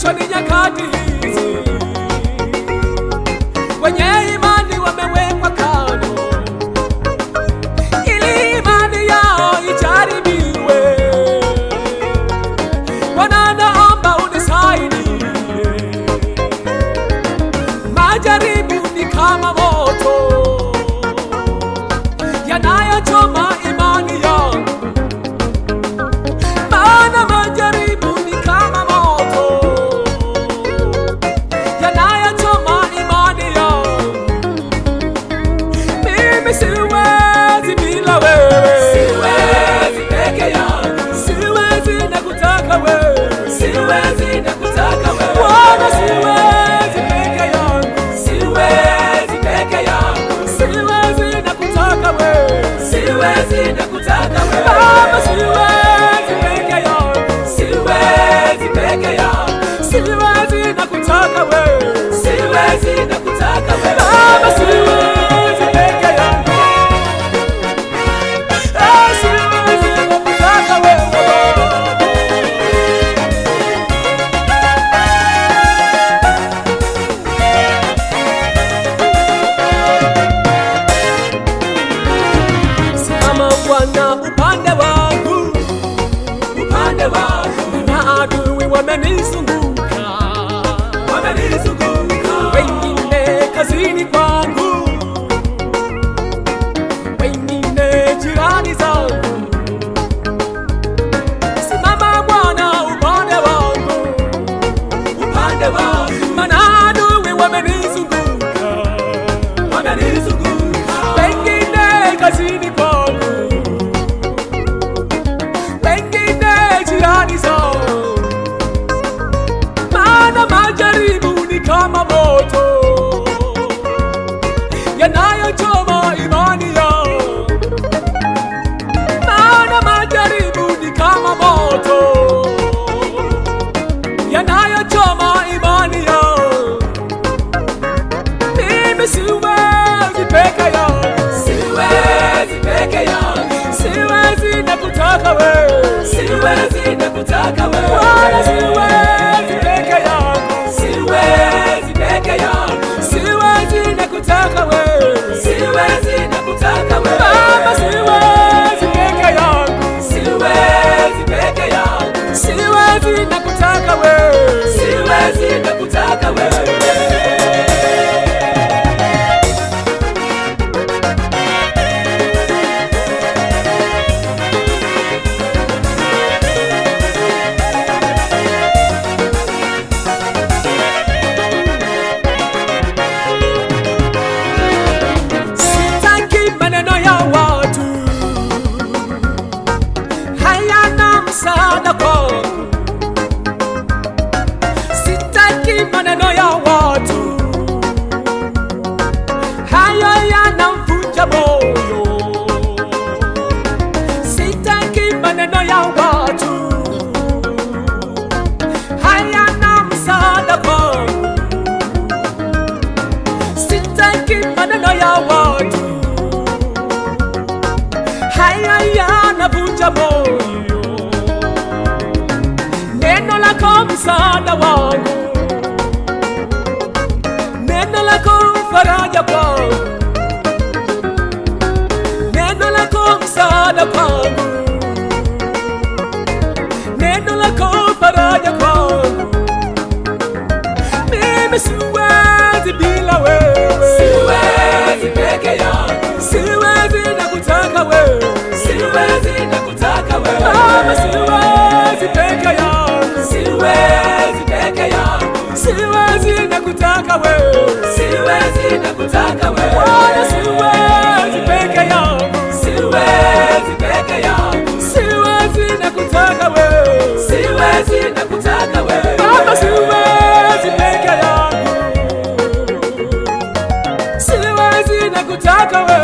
mwisho ni nyakati hizi, wenye imani wamewekwa kando ili imani yao ijaribiwe. Bwana naomba unisaidie, majaribu ni kama moto yanayochoma imani yangu. Maana majaribu ni kama moto yanayochoma imani yangu. Mimi siwezi bila wewe, siwezi peke yangu, siwezi nakutaka wewe, siwezi nakutaka wewe Bwana, siwezi peke yangu, siwezi peke yangu, siwezi nakutaka wewe, siwezi nakutaka wewe Baba, siwezi peke yangu, siwezi peke yangu, siwezi nakutaka wewe, siwezi nakutaka wewe Baba, siwezi peke yangu, siwezi nakutaka wewe Bwana upande wangu, upande wangu, na adui wamenizunguka, wamenizunguka, wengine kazini kwangu, wengine jirani zangu. Simama Bwana upande wangu, upande wangu, maana adui wamenizunguka, wamenizunguka, wengine kazini kwangu, maana majaribu ni kama moto yanayochoma imani yao. Maana majaribu ni kama moto yanayochoma imani yao. Mimi siwezi peke yangu, siwezi peke yangu, siwezi nakutaka wewe, siwezi nakutaka wewe Bwana, siwezi peke yangu, siwezi peke yangu, siwezi nakutaka wewe, siwezi nakutaka wewe Baba, siwezi peke yangu, siwezi peke yangu, siwezi nakutaka wewe, siwezi nakutaka wewe. Sitaki maneno ya watu, hayo yanamvunja moyo. Sitaki maneno ya watu, hayana msaada kwangu. Sitaki maneno ya watu, hayo yanavunja moyo. Neno lako msaada wangu, neno lako faraja kwangu, neno lako msaada kwangu, neno lako faraja kwangu. Mimi siwezi bila wewe, siwezi peke yangu, siwezi nakutaka wewe, siwezi nakutaka wewe Baba, siwezi peke yangu, siwezi peke yangu, siwezi nakutaka wewe, siwezi nakutaka wewe Bwana, siwezi peke yangu, siwezi peke yangu, siwezi nakutaka wewe, siwezi nakutaka wewe Baba, siwezi peke yangu, siwezi nakutaka wewe.